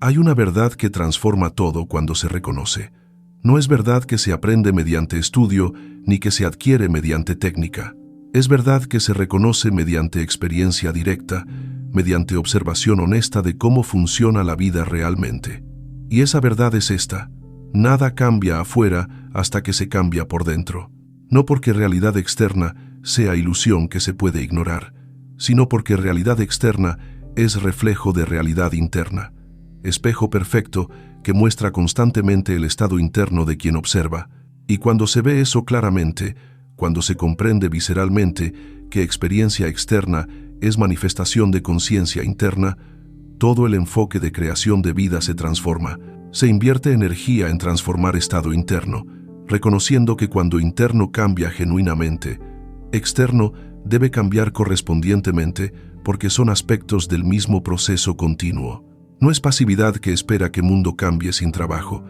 Hay una verdad que transforma todo cuando se reconoce. No es verdad que se aprende mediante estudio ni que se adquiere mediante técnica. Es verdad que se reconoce mediante experiencia directa, mediante observación honesta de cómo funciona la vida realmente. Y esa verdad es esta: nada cambia afuera hasta que se cambia por dentro. No porque realidad externa sea ilusión que se puede ignorar, sino porque realidad externa es reflejo de realidad interna, espejo perfecto que muestra constantemente el estado interno de quien observa. Y cuando se ve eso claramente, cuando se comprende visceralmente que experiencia externa es manifestación de conciencia interna, todo el enfoque de creación de vida se transforma. Se invierte energía en transformar estado interno, reconociendo que cuando interno cambia genuinamente, externo debe cambiar correspondientemente porque son aspectos del mismo proceso continuo. No es pasividad que espera que mundo cambie sin trabajo,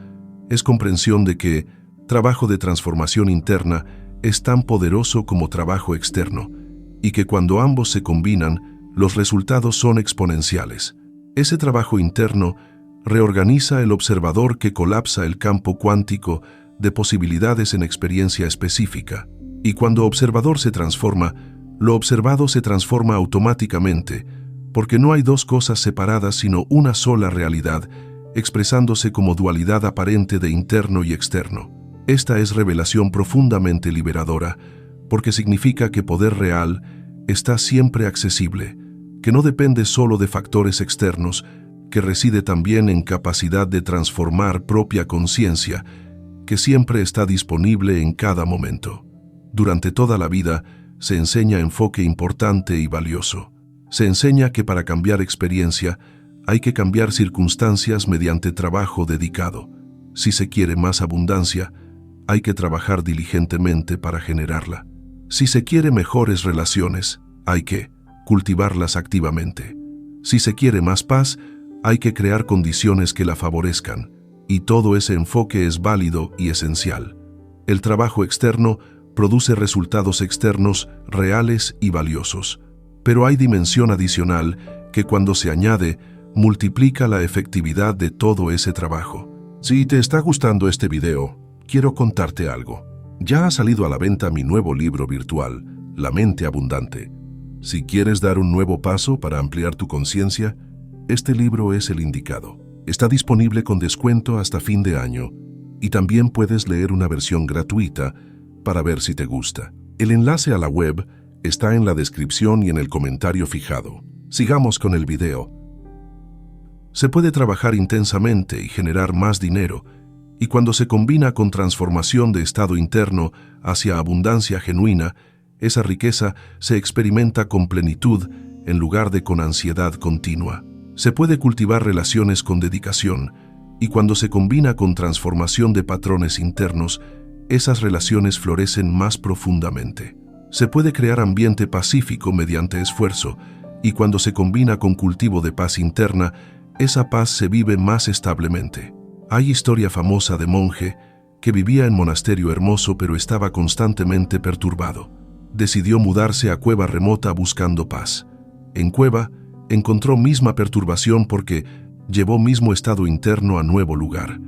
es comprensión de que trabajo de transformación interna es tan poderoso como trabajo externo, y que cuando ambos se combinan, los resultados son exponenciales. Ese trabajo interno reorganiza el observador que colapsa el campo cuántico de posibilidades en experiencia específica, y cuando observador se transforma, lo observado se transforma automáticamente, porque no hay dos cosas separadas sino una sola realidad, expresándose como dualidad aparente de interno y externo. Esta es revelación profundamente liberadora, porque significa que poder real está siempre accesible, que no depende solo de factores externos, que reside también en capacidad de transformar propia conciencia, que siempre está disponible en cada momento. Durante toda la vida se enseña enfoque importante y valioso. Se enseña que para cambiar experiencia hay que cambiar circunstancias mediante trabajo dedicado. Si se quiere más abundancia, hay que trabajar diligentemente para generarla. Si se quiere mejores relaciones, hay que cultivarlas activamente. Si se quiere más paz, hay que crear condiciones que la favorezcan. Y todo ese enfoque es válido y esencial. El trabajo externo produce resultados externos reales y valiosos. Pero hay dimensión adicional que cuando se añade, multiplica la efectividad de todo ese trabajo. Si te está gustando este video, quiero contarte algo. Ya ha salido a la venta mi nuevo libro virtual, La Mente Abundante. Si quieres dar un nuevo paso para ampliar tu conciencia, este libro es el indicado. Está disponible con descuento hasta fin de año y también puedes leer una versión gratuita para ver si te gusta. El enlace a la web está en la descripción y en el comentario fijado. Sigamos con el video. Se puede trabajar intensamente y generar más dinero, y cuando se combina con transformación de estado interno hacia abundancia genuina, esa riqueza se experimenta con plenitud en lugar de con ansiedad continua. Se puede cultivar relaciones con dedicación, y cuando se combina con transformación de patrones internos, esas relaciones florecen más profundamente. Se puede crear ambiente pacífico mediante esfuerzo, y cuando se combina con cultivo de paz interna, esa paz se vive más establemente. Hay historia famosa de monje que vivía en monasterio hermoso pero estaba constantemente perturbado. Decidió mudarse a cueva remota buscando paz. En cueva, encontró misma perturbación porque llevó mismo estado interno a nuevo lugar.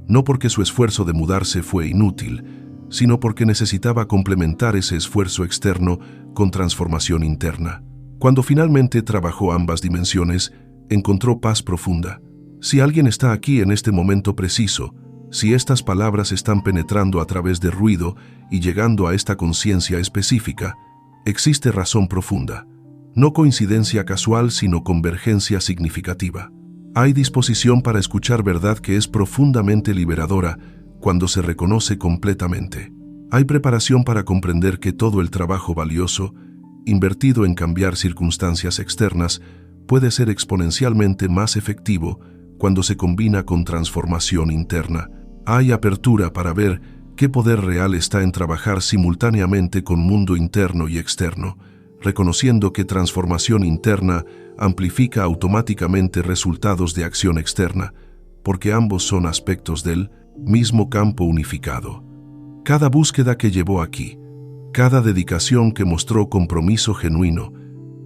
No porque su esfuerzo de mudarse fue inútil, sino porque necesitaba complementar ese esfuerzo externo con transformación interna. Cuando finalmente trabajó ambas dimensiones, encontró paz profunda. Si alguien está aquí en este momento preciso, si estas palabras están penetrando a través de ruido y llegando a esta conciencia específica, existe razón profunda. No coincidencia casual, sino convergencia significativa. Hay disposición para escuchar verdad que es profundamente liberadora cuando se reconoce completamente. Hay preparación para comprender que todo el trabajo valioso, invertido en cambiar circunstancias externas, puede ser exponencialmente más efectivo cuando se combina con transformación interna. Hay apertura para ver qué poder real está en trabajar simultáneamente con mundo interno y externo, reconociendo que transformación interna amplifica automáticamente resultados de acción externa, porque ambos son aspectos del mismo campo unificado. Cada búsqueda que llevó aquí, cada dedicación que mostró compromiso genuino,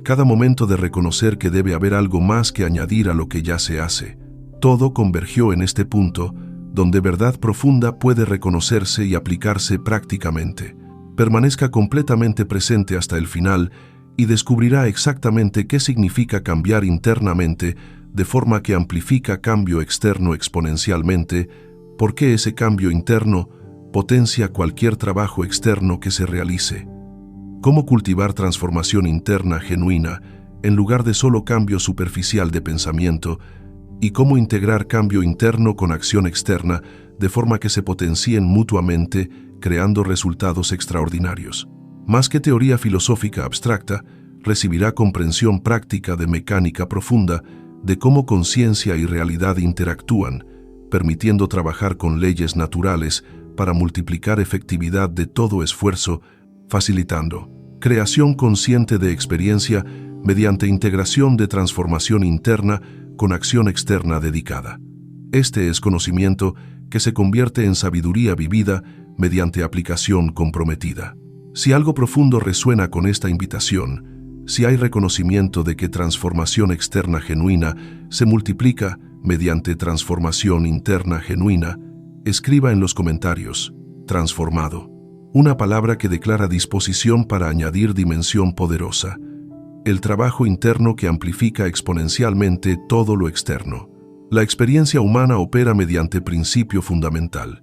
cada momento de reconocer que debe haber algo más que añadir a lo que ya se hace, Todo convergió en este punto, donde verdad profunda puede reconocerse y aplicarse prácticamente. Permanezca completamente presente hasta el final y descubrirá exactamente qué significa cambiar internamente, de forma que amplifica cambio externo exponencialmente, porque ese cambio interno potencia cualquier trabajo externo que se realice. Cómo cultivar transformación interna genuina en lugar de solo cambio superficial de pensamiento, y cómo integrar cambio interno con acción externa de forma que se potencien mutuamente, creando resultados extraordinarios. Más que teoría filosófica abstracta, recibirá comprensión práctica de mecánica profunda de cómo conciencia y realidad interactúan, permitiendo trabajar con leyes naturales para multiplicar efectividad de todo esfuerzo, facilitando creación consciente de experiencia mediante integración de transformación interna con acción externa dedicada. Este es conocimiento que se convierte en sabiduría vivida mediante aplicación comprometida. Si algo profundo resuena con esta invitación, si hay reconocimiento de que transformación externa genuina se multiplica mediante transformación interna genuina, escriba en los comentarios, transformado. Una palabra que declara disposición para añadir dimensión poderosa. El trabajo interno que amplifica exponencialmente todo lo externo. La experiencia humana opera mediante principio fundamental.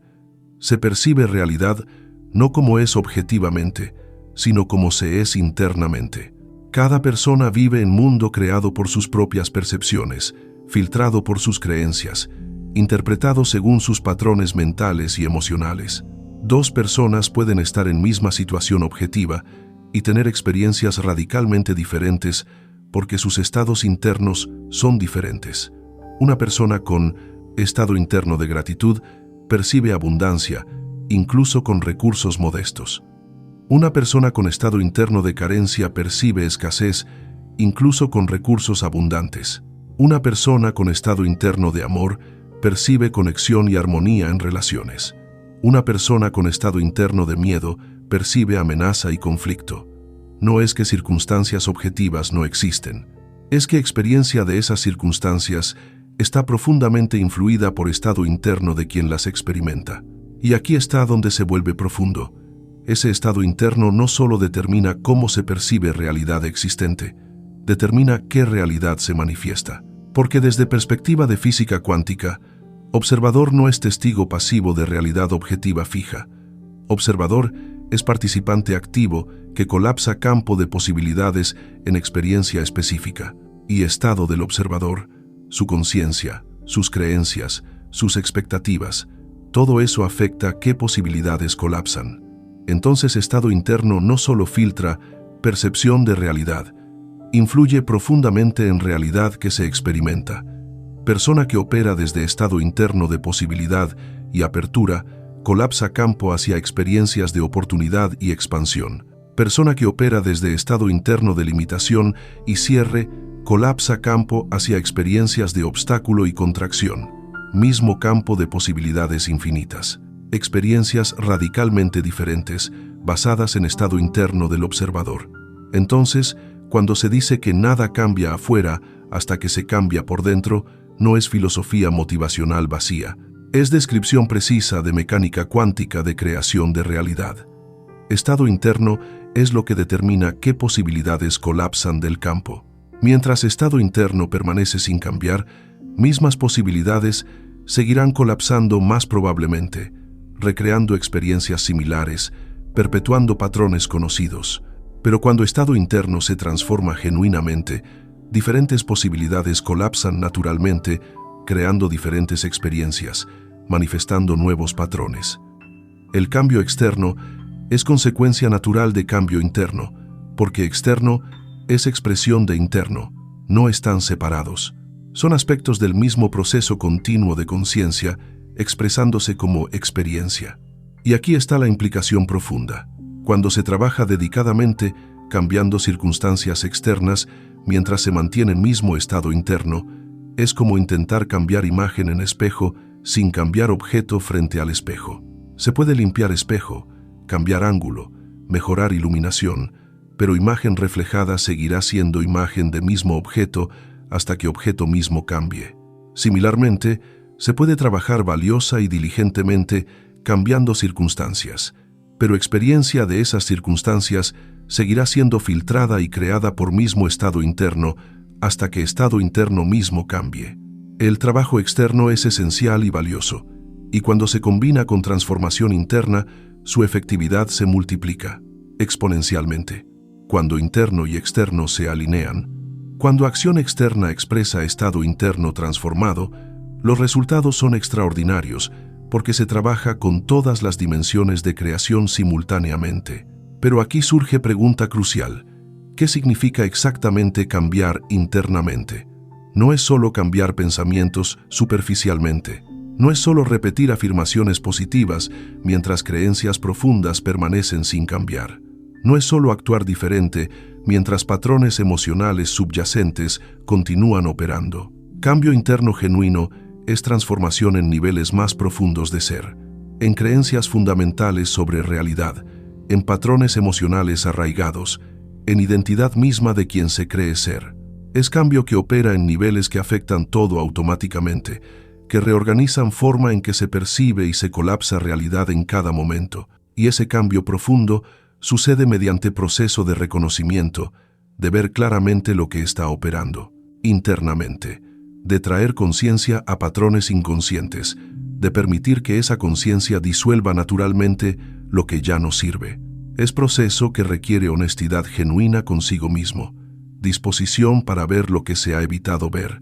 Se percibe realidad no como es objetivamente, sino como se es internamente. Cada persona vive en mundo creado por sus propias percepciones, filtrado por sus creencias, interpretado según sus patrones mentales y emocionales. Dos personas pueden estar en misma situación objetiva y tener experiencias radicalmente diferentes porque sus estados internos son diferentes. Una persona con estado interno de gratitud percibe abundancia, incluso con recursos modestos. Una persona con estado interno de carencia percibe escasez, incluso con recursos abundantes. Una persona con estado interno de amor percibe conexión y armonía en relaciones. Una persona con estado interno de miedo percibe amenaza y conflicto. No es que circunstancias objetivas no existen, es que experiencia de esas circunstancias está profundamente influida por estado interno de quien las experimenta. Y aquí está donde se vuelve profundo. Ese estado interno no solo determina cómo se percibe realidad existente, determina qué realidad se manifiesta. Porque desde perspectiva de física cuántica, observador no es testigo pasivo de realidad objetiva fija. Observador es participante activo que colapsa campo de posibilidades en experiencia específica. Y estado del observador, su conciencia, sus creencias, sus expectativas, todo eso afecta qué posibilidades colapsan. Entonces estado interno no solo filtra percepción de realidad, influye profundamente en realidad que se experimenta. Persona que opera desde estado interno de posibilidad y apertura, colapsa campo hacia experiencias de oportunidad y expansión. Persona que opera desde estado interno de limitación y cierre, colapsa campo hacia experiencias de obstáculo y contracción. Mismo campo de posibilidades infinitas. Experiencias radicalmente diferentes, basadas en estado interno del observador. Entonces, cuando se dice que nada cambia afuera hasta que se cambia por dentro, no es filosofía motivacional vacía, es descripción precisa de mecánica cuántica de creación de realidad. Estado interno es lo que determina qué posibilidades colapsan del campo. Mientras estado interno permanece sin cambiar, mismas posibilidades seguirán colapsando más probablemente, recreando experiencias similares, perpetuando patrones conocidos. Pero cuando estado interno se transforma genuinamente, diferentes posibilidades colapsan naturalmente, creando diferentes experiencias, manifestando nuevos patrones. El cambio externo es consecuencia natural de cambio interno, porque externo es expresión de interno, no están separados. Son aspectos del mismo proceso continuo de conciencia, expresándose como experiencia. Y aquí está la implicación profunda. Cuando se trabaja dedicadamente, cambiando circunstancias externas, mientras se mantiene el mismo estado interno, es como intentar cambiar imagen en espejo sin cambiar objeto frente al espejo. Se puede limpiar espejo, cambiar ángulo, mejorar iluminación, pero imagen reflejada seguirá siendo imagen de mismo objeto hasta que objeto mismo cambie. Similarmente, se puede trabajar valiosa y diligentemente cambiando circunstancias, pero experiencia de esas circunstancias seguirá siendo filtrada y creada por mismo estado interno hasta que estado interno mismo cambie. El trabajo externo es esencial y valioso, y cuando se combina con transformación interna, su efectividad se multiplica exponencialmente. Cuando interno y externo se alinean, cuando acción externa expresa estado interno transformado, los resultados son extraordinarios porque se trabaja con todas las dimensiones de creación simultáneamente. Pero aquí surge pregunta crucial: ¿qué significa exactamente cambiar internamente? No es solo cambiar pensamientos superficialmente. No es solo repetir afirmaciones positivas mientras creencias profundas permanecen sin cambiar. No es solo actuar diferente mientras patrones emocionales subyacentes continúan operando. Cambio interno genuino es transformación en niveles más profundos de ser, en creencias fundamentales sobre realidad, en patrones emocionales arraigados, en identidad misma de quien se cree ser. Es cambio que opera en niveles que afectan todo automáticamente, que reorganizan forma en que se percibe y se colapsa realidad en cada momento. Y ese cambio profundo sucede mediante proceso de reconocimiento, de ver claramente lo que está operando internamente, de traer conciencia a patrones inconscientes, de permitir que esa conciencia disuelva naturalmente lo que ya no sirve. Es proceso que requiere honestidad genuina consigo mismo, disposición para ver lo que se ha evitado ver,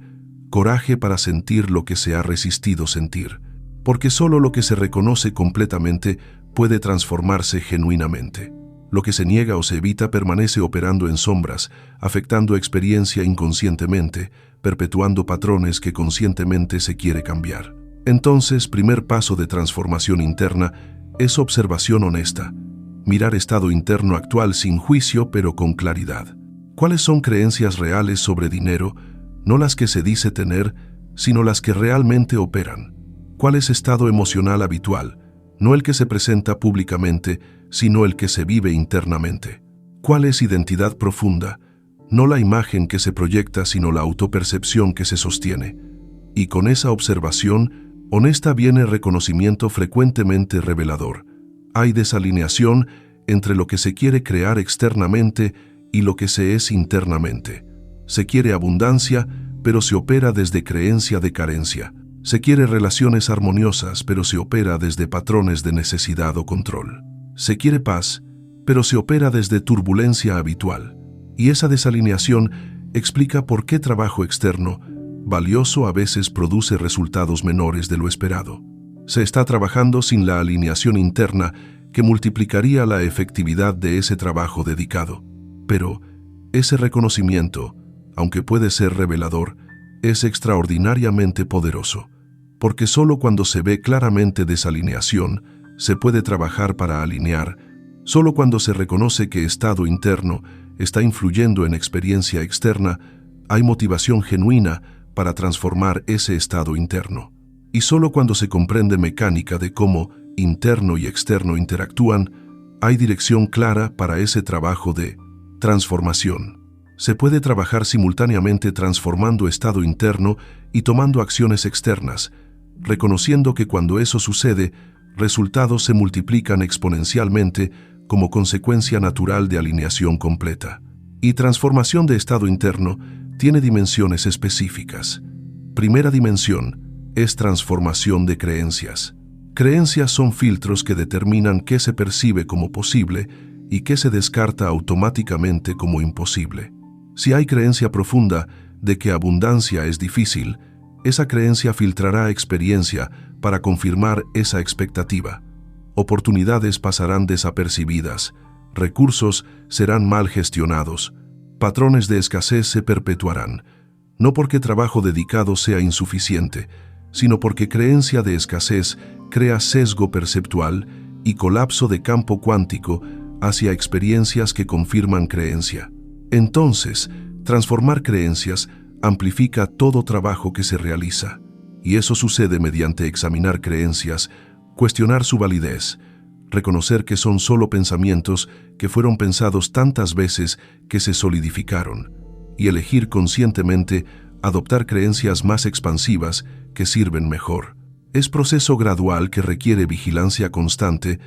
coraje para sentir lo que se ha resistido sentir, porque solo lo que se reconoce completamente puede transformarse genuinamente. Lo que se niega o se evita permanece operando en sombras, afectando experiencia inconscientemente, perpetuando patrones que conscientemente se quiere cambiar. Entonces, primer paso de transformación interna es observación honesta. Mirar estado interno actual sin juicio pero con claridad. ¿Cuáles son creencias reales sobre dinero? No las que se dice tener, sino las que realmente operan. ¿Cuál es estado emocional habitual? No el que se presenta públicamente, sino el que se vive internamente. ¿Cuál es identidad profunda? No la imagen que se proyecta, sino la autopercepción que se sostiene. Y con esa observación honesta viene reconocimiento frecuentemente revelador. Hay desalineación entre lo que se quiere crear externamente y lo que se es internamente. Se quiere abundancia, pero se opera desde creencia de carencia. Se quiere relaciones armoniosas, pero se opera desde patrones de necesidad o control. Se quiere paz, pero se opera desde turbulencia habitual. Y esa desalineación explica por qué trabajo externo, valioso, a veces produce resultados menores de lo esperado. Se está trabajando sin la alineación interna que multiplicaría la efectividad de ese trabajo dedicado. Pero ese reconocimiento, aunque puede ser revelador, es extraordinariamente poderoso, porque solo cuando se ve claramente desalineación, se puede trabajar para alinear. Solo cuando se reconoce que estado interno está influyendo en experiencia externa, hay motivación genuina para transformar ese estado interno. Y solo cuando se comprende mecánica de cómo interno y externo interactúan, hay dirección clara para ese trabajo de transformación. Se puede trabajar simultáneamente transformando estado interno y tomando acciones externas, reconociendo que cuando eso sucede, resultados se multiplican exponencialmente como consecuencia natural de alineación completa. Y transformación de estado interno tiene dimensiones específicas. Primera dimensión es transformación de creencias. Creencias son filtros que determinan qué se percibe como posible y qué se descarta automáticamente como imposible. Si hay creencia profunda de que abundancia es difícil, esa creencia filtrará experiencia para confirmar esa expectativa. Oportunidades pasarán desapercibidas, recursos serán mal gestionados, patrones de escasez se perpetuarán, no porque trabajo dedicado sea insuficiente, sino porque creencia de escasez crea sesgo perceptual y colapso de campo cuántico hacia experiencias que confirman creencia. Entonces, transformar creencias amplifica todo trabajo que se realiza, y eso sucede mediante examinar creencias, cuestionar su validez, reconocer que son solo pensamientos que fueron pensados tantas veces que se solidificaron, y elegir conscientemente adoptar creencias más expansivas que sirven mejor. Es proceso gradual que requiere vigilancia constante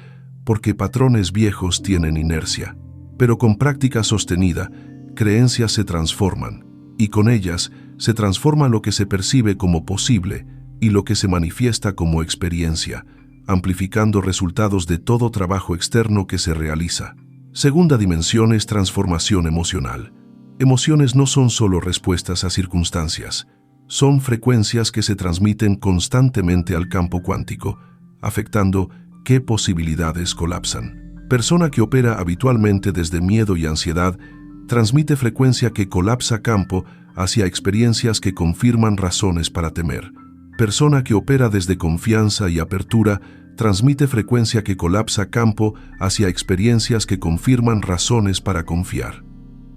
porque patrones viejos tienen inercia. Pero con práctica sostenida, creencias se transforman, y con ellas se transforma lo que se percibe como posible y lo que se manifiesta como experiencia, amplificando resultados de todo trabajo externo que se realiza. Segunda dimensión es transformación emocional. Emociones no son solo respuestas a circunstancias, son frecuencias que se transmiten constantemente al campo cuántico, afectando qué posibilidades colapsan. Persona que opera habitualmente desde miedo y ansiedad transmite frecuencia que colapsa campo hacia experiencias que confirman razones para temer. Persona que opera desde confianza y apertura transmite frecuencia que colapsa campo hacia experiencias que confirman razones para confiar.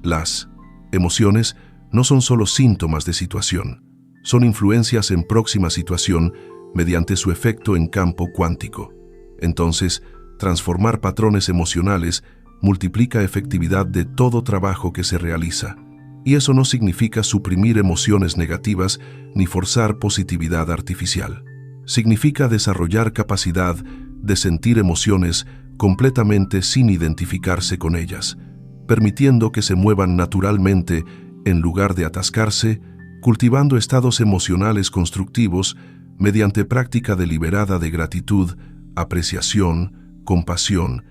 Las emociones no son solo síntomas de situación, son influencias en próxima situación mediante su efecto en campo cuántico. Entonces, transformar patrones emocionales multiplica efectividad de todo trabajo que se realiza. Y eso no significa suprimir emociones negativas ni forzar positividad artificial. Significa desarrollar capacidad de sentir emociones completamente sin identificarse con ellas, permitiendo que se muevan naturalmente en lugar de atascarse, cultivando estados emocionales constructivos mediante práctica deliberada de gratitud, apreciación, compasión.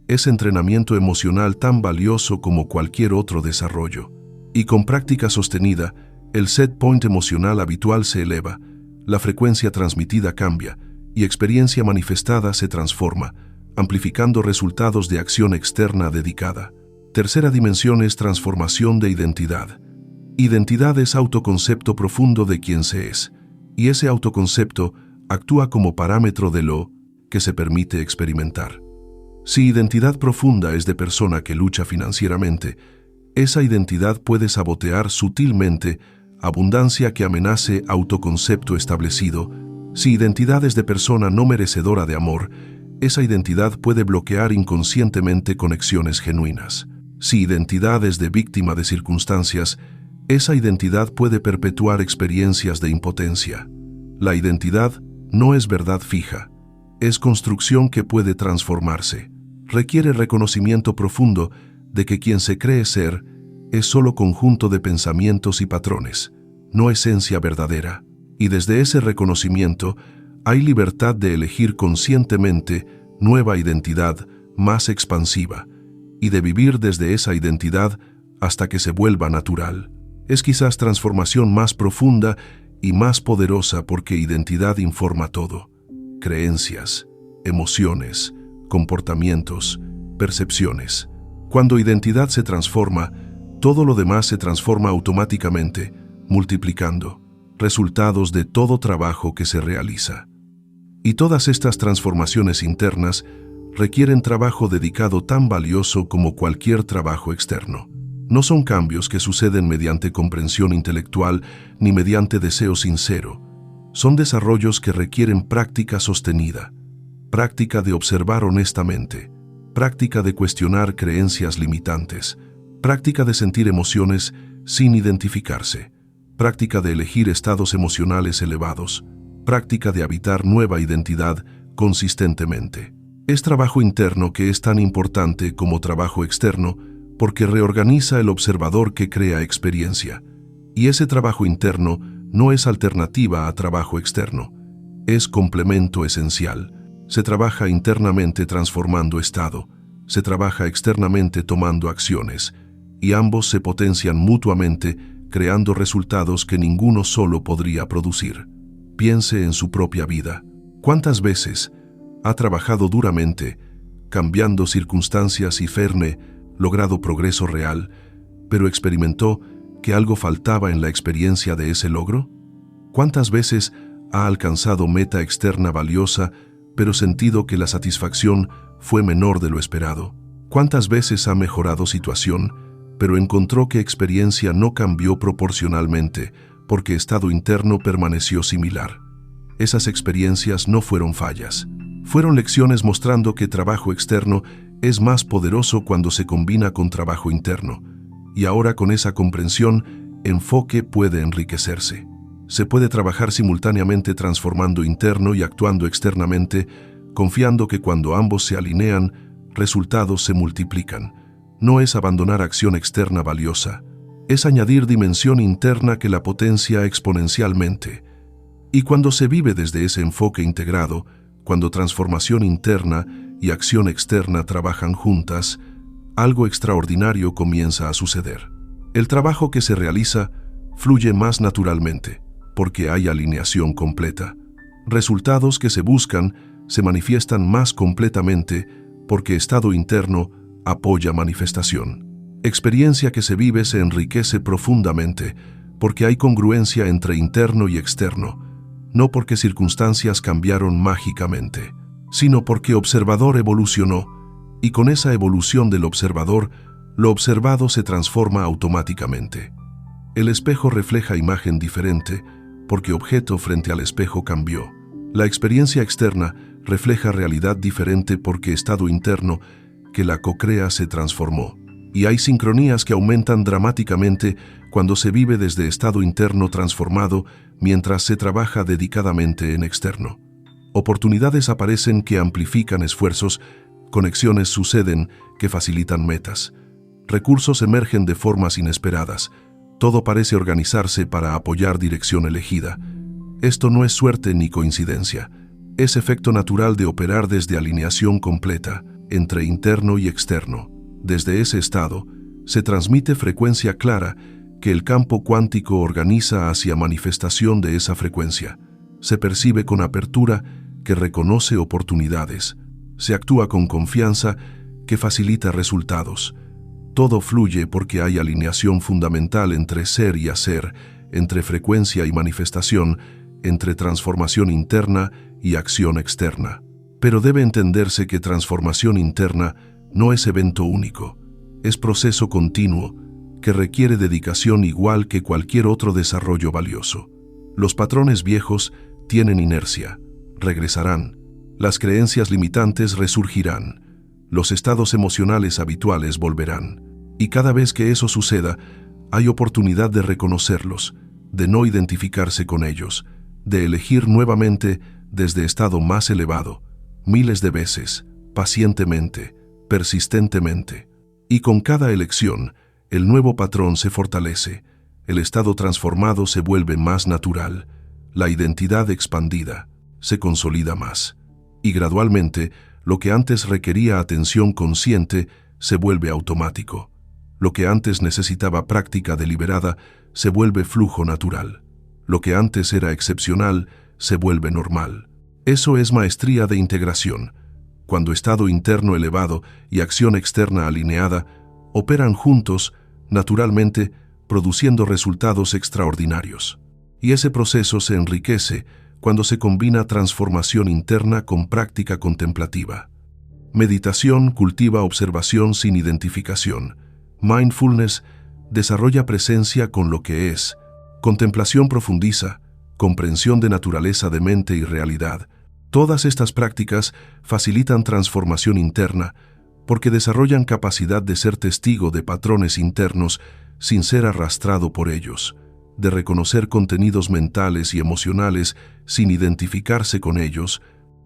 Es entrenamiento emocional tan valioso como cualquier otro desarrollo. Y con práctica sostenida, el set point emocional habitual se eleva, la frecuencia transmitida cambia y experiencia manifestada se transforma, amplificando resultados de acción externa dedicada. Tercera dimensión es transformación de identidad. Identidad es autoconcepto profundo de quién se es, y ese autoconcepto actúa como parámetro de lo que se permite experimentar. Si identidad profunda es de persona que lucha financieramente, esa identidad puede sabotear sutilmente abundancia que amenace autoconcepto establecido. Si identidad es de persona no merecedora de amor, esa identidad puede bloquear inconscientemente conexiones genuinas. Si identidad es de víctima de circunstancias, esa identidad puede perpetuar experiencias de impotencia. La identidad no es verdad fija, es construcción que puede transformarse. Requiere reconocimiento profundo de que quien se cree ser es solo conjunto de pensamientos y patrones, no esencia verdadera. Y desde ese reconocimiento hay libertad de elegir conscientemente nueva identidad más expansiva y de vivir desde esa identidad hasta que se vuelva natural. Es quizás transformación más profunda y más poderosa porque identidad informa todo: creencias, emociones, comportamientos, percepciones. Cuando identidad se transforma, todo lo demás se transforma automáticamente, multiplicando resultados de todo trabajo que se realiza. Y todas estas transformaciones internas requieren trabajo dedicado tan valioso como cualquier trabajo externo. No son cambios que suceden mediante comprensión intelectual ni mediante deseo sincero. Son desarrollos que requieren práctica sostenida, práctica de observar honestamente, práctica de cuestionar creencias limitantes, práctica de sentir emociones sin identificarse, práctica de elegir estados emocionales elevados, práctica de habitar nueva identidad consistentemente. Es trabajo interno que es tan importante como trabajo externo porque reorganiza el observador que crea experiencia. Y ese trabajo interno no es alternativa a trabajo externo, es complemento esencial. Se trabaja internamente transformando estado, se trabaja externamente tomando acciones, y ambos se potencian mutuamente, creando resultados que ninguno solo podría producir. Piense en su propia vida. ¿Cuántas veces ha trabajado duramente, cambiando circunstancias y logrado progreso real, pero experimentó que algo faltaba en la experiencia de ese logro? ¿Cuántas veces ha alcanzado meta externa valiosa, pero sentido que la satisfacción fue menor de lo esperado? ¿Cuántas veces ha mejorado situación, pero encontró que experiencia no cambió proporcionalmente porque estado interno permaneció similar? Esas experiencias no fueron fallas, fueron lecciones mostrando que trabajo externo es más poderoso cuando se combina con trabajo interno. Y ahora con esa comprensión, enfoque puede enriquecerse. Se puede trabajar simultáneamente transformando interno y actuando externamente, confiando que cuando ambos se alinean, resultados se multiplican. No es abandonar acción externa valiosa, es añadir dimensión interna que la potencia exponencialmente. Y cuando se vive desde ese enfoque integrado, cuando transformación interna y acción externa trabajan juntas, algo extraordinario comienza a suceder. El trabajo que se realiza fluye más naturalmente, porque hay alineación completa. Resultados que se buscan se manifiestan más completamente porque estado interno apoya manifestación. Experiencia que se vive se enriquece profundamente porque hay congruencia entre interno y externo, no porque circunstancias cambiaron mágicamente, sino porque observador evolucionó, y con esa evolución del observador, lo observado se transforma automáticamente. El espejo refleja imagen diferente, porque objeto frente al espejo cambió. La experiencia externa refleja realidad diferente porque estado interno que la cocrea se transformó. Y hay sincronías que aumentan dramáticamente cuando se vive desde estado interno transformado mientras se trabaja dedicadamente en externo. Oportunidades aparecen que amplifican esfuerzos, conexiones suceden que facilitan metas. Recursos emergen de formas inesperadas. Todo parece organizarse para apoyar dirección elegida. Esto no es suerte ni coincidencia. Es efecto natural de operar desde alineación completa, entre interno y externo. Desde ese estado, se transmite frecuencia clara que el campo cuántico organiza hacia manifestación de esa frecuencia. Se percibe con apertura que reconoce oportunidades. Se actúa con confianza que facilita resultados. Todo fluye porque hay alineación fundamental entre ser y hacer, entre frecuencia y manifestación, entre transformación interna y acción externa. Pero debe entenderse que transformación interna no es evento único, es proceso continuo que requiere dedicación igual que cualquier otro desarrollo valioso. Los patrones viejos tienen inercia, regresarán. Las creencias limitantes resurgirán. Los estados emocionales habituales volverán. Y cada vez que eso suceda, hay oportunidad de reconocerlos, de no identificarse con ellos, de elegir nuevamente desde estado más elevado, miles de veces, pacientemente, persistentemente. Y con cada elección, el nuevo patrón se fortalece, el estado transformado se vuelve más natural, la identidad expandida se consolida más. Y gradualmente, lo que antes requería atención consciente se vuelve automático. Lo que antes necesitaba práctica deliberada se vuelve flujo natural. Lo que antes era excepcional se vuelve normal. Eso es maestría de integración. Cuando estado interno elevado y acción externa alineada operan juntos, naturalmente, produciendo resultados extraordinarios. Y ese proceso se enriquece cuando se combina transformación interna con práctica contemplativa. Meditación cultiva observación sin identificación. Mindfulness desarrolla presencia con lo que es. Contemplación profundiza, comprensión de naturaleza de mente y realidad. Todas estas prácticas facilitan transformación interna porque desarrollan capacidad de ser testigo de patrones internos sin ser arrastrado por ellos, de reconocer contenidos mentales y emocionales sin identificarse con ellos,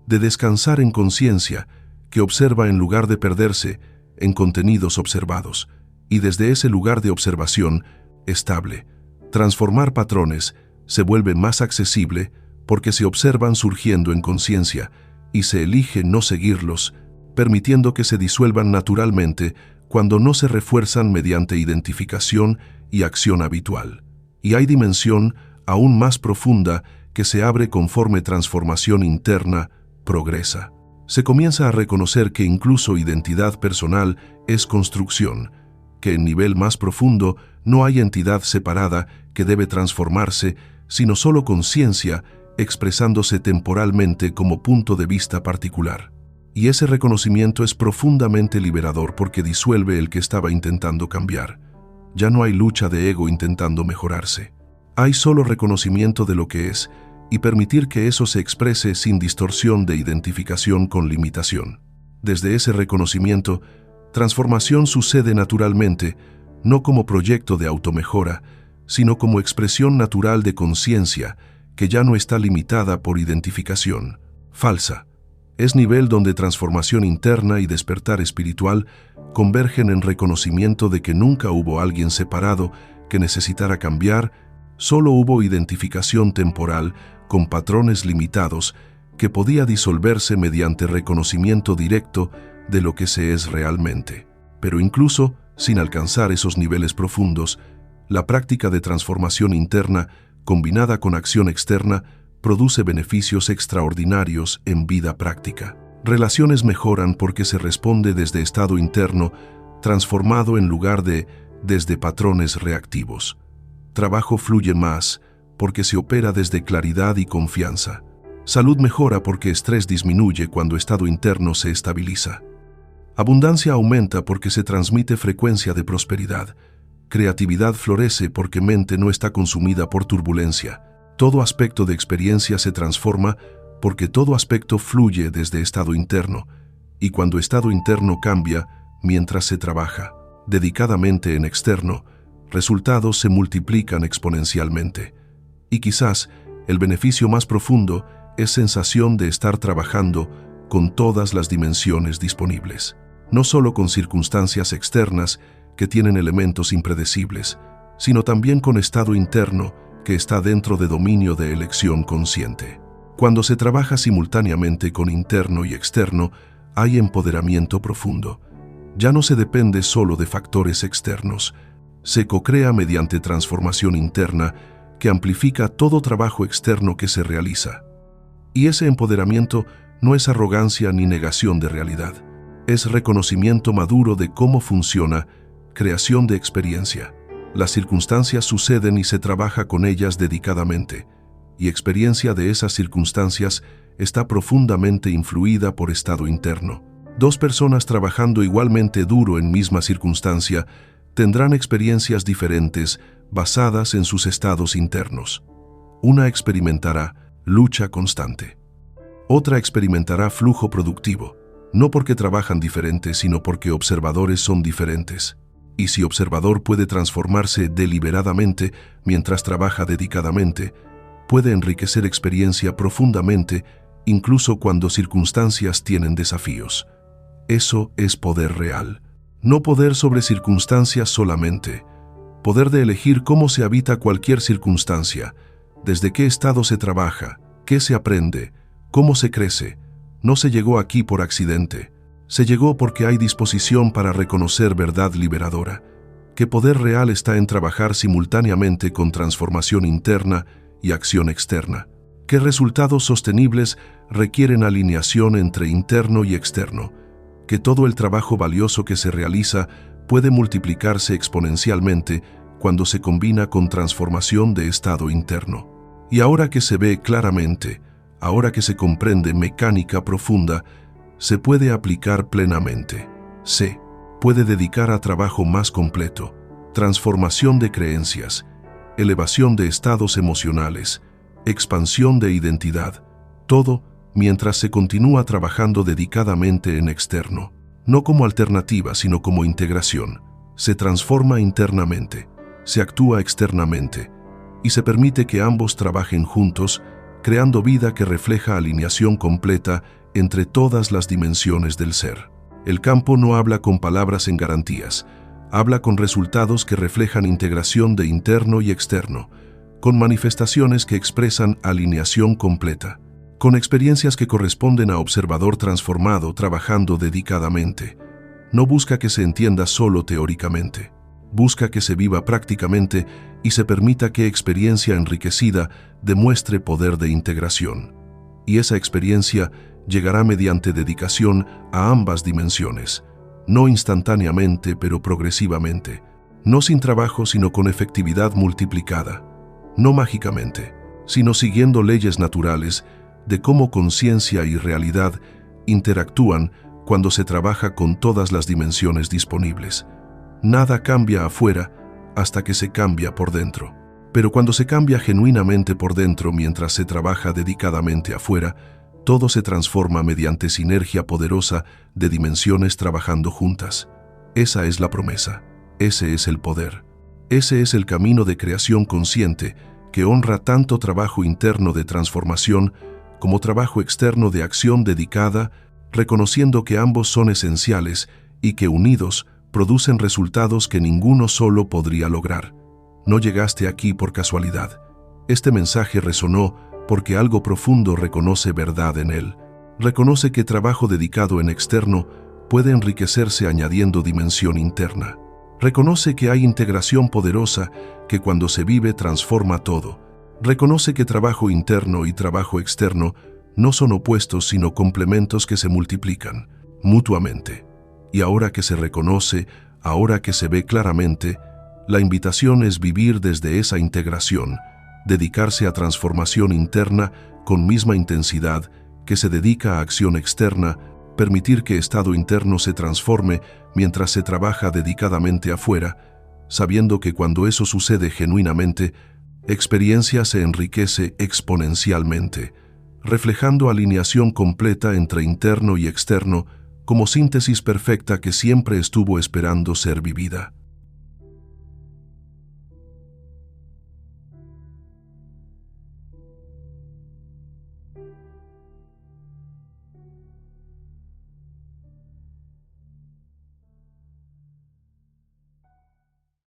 de descansar en conciencia que observa en lugar de perderse en contenidos observados, y desde ese lugar de observación estable, transformar patrones se vuelve más accesible porque se observan surgiendo en conciencia y se elige no seguirlos, permitiendo que se disuelvan naturalmente cuando no se refuerzan mediante identificación y acción habitual. Y hay dimensión aún más profunda que se abre conforme transformación interna progresa. Se comienza a reconocer que incluso identidad personal es construcción, que en nivel más profundo no hay entidad separada que debe transformarse, sino solo conciencia expresándose temporalmente como punto de vista particular. Y ese reconocimiento es profundamente liberador porque disuelve el que estaba intentando cambiar. Ya no hay lucha de ego intentando mejorarse. Hay solo reconocimiento de lo que es y permitir que eso se exprese sin distorsión de identificación con limitación. Desde ese reconocimiento, transformación sucede naturalmente, no como proyecto de automejora, sino como expresión natural de conciencia que ya no está limitada por identificación falsa. Es nivel donde transformación interna y despertar espiritual convergen en reconocimiento de que nunca hubo alguien separado que necesitara cambiar, solo hubo identificación temporal con patrones limitados que podía disolverse mediante reconocimiento directo de lo que se es realmente. Pero incluso sin alcanzar esos niveles profundos, la práctica de transformación interna, combinada con acción externa, produce beneficios extraordinarios en vida práctica. Relaciones mejoran porque se responde desde estado interno, transformado en lugar de desde patrones reactivos. Trabajo fluye más porque se opera desde claridad y confianza. Salud mejora porque estrés disminuye cuando estado interno se estabiliza. Abundancia aumenta porque se transmite frecuencia de prosperidad. Creatividad florece porque mente no está consumida por turbulencia. Todo aspecto de experiencia se transforma porque todo aspecto fluye desde estado interno, y cuando estado interno cambia, mientras se trabaja dedicadamente en externo, resultados se multiplican exponencialmente. Y quizás el beneficio más profundo es sensación de estar trabajando con todas las dimensiones disponibles, no solo con circunstancias externas que tienen elementos impredecibles, sino también con estado interno que está dentro de dominio de elección consciente. Cuando se trabaja simultáneamente con interno y externo, hay empoderamiento profundo. Ya no se depende solo de factores externos, se co-crea mediante transformación interna que amplifica todo trabajo externo que se realiza. Y ese empoderamiento no es arrogancia ni negación de realidad, es reconocimiento maduro de cómo funciona, creación de experiencia. Las circunstancias suceden y se trabaja con ellas dedicadamente, y experiencia de esas circunstancias está profundamente influida por estado interno. Dos personas trabajando igualmente duro en misma circunstancia tendrán experiencias diferentes basadas en sus estados internos. Una experimentará lucha constante. Otra experimentará flujo productivo, no porque trabajan diferentes, sino porque observadores son diferentes. Y si observador puede transformarse deliberadamente mientras trabaja dedicadamente, puede enriquecer experiencia profundamente, incluso cuando circunstancias tienen desafíos. Eso es poder real. No poder sobre circunstancias solamente. Poder de elegir cómo se habita cualquier circunstancia, desde qué estado se trabaja, qué se aprende, cómo se crece. No se llegó aquí por accidente. Se llegó porque hay disposición para reconocer verdad liberadora, que poder real está en trabajar simultáneamente con transformación interna y acción externa, que resultados sostenibles requieren alineación entre interno y externo, que todo el trabajo valioso que se realiza puede multiplicarse exponencialmente cuando se combina con transformación de estado interno. Y ahora que se ve claramente, ahora que se comprende mecánica profunda, se puede aplicar plenamente. Se puede dedicar a trabajo más completo, transformación de creencias, elevación de estados emocionales, expansión de identidad, todo mientras se continúa trabajando dedicadamente en externo, no como alternativa sino como integración. Se transforma internamente, se actúa externamente, y se permite que ambos trabajen juntos, creando vida que refleja alineación completa entre todas las dimensiones del ser. El campo no habla con palabras en garantías, habla con resultados que reflejan integración de interno y externo, con manifestaciones que expresan alineación completa, con experiencias que corresponden a observador transformado trabajando dedicadamente. No busca que se entienda solo teóricamente, busca que se viva prácticamente y se permita que experiencia enriquecida demuestre poder de integración. Y esa experiencia llegará mediante dedicación a ambas dimensiones, no instantáneamente pero progresivamente, no sin trabajo sino con efectividad multiplicada, no mágicamente, sino siguiendo leyes naturales de cómo conciencia y realidad interactúan cuando se trabaja con todas las dimensiones disponibles. Nada cambia afuera hasta que se cambia por dentro, pero cuando se cambia genuinamente por dentro mientras se trabaja dedicadamente afuera, todo se transforma mediante sinergia poderosa de dimensiones trabajando juntas. Esa es la promesa, ese es el poder. Ese es el camino de creación consciente que honra tanto trabajo interno de transformación como trabajo externo de acción dedicada, reconociendo que ambos son esenciales y que unidos producen resultados que ninguno solo podría lograr. No llegaste aquí por casualidad. Este mensaje resonó porque algo profundo reconoce verdad en él. Reconoce que trabajo dedicado en externo puede enriquecerse añadiendo dimensión interna. Reconoce que hay integración poderosa que cuando se vive transforma todo. Reconoce que trabajo interno y trabajo externo no son opuestos sino complementos que se multiplican mutuamente. Y ahora que se reconoce, ahora que se ve claramente, la invitación es vivir desde esa integración, dedicarse a transformación interna con misma intensidad que se dedica a acción externa, permitir que estado interno se transforme mientras se trabaja dedicadamente afuera, sabiendo que cuando eso sucede genuinamente, experiencia se enriquece exponencialmente, reflejando alineación completa entre interno y externo como síntesis perfecta que siempre estuvo esperando ser vivida.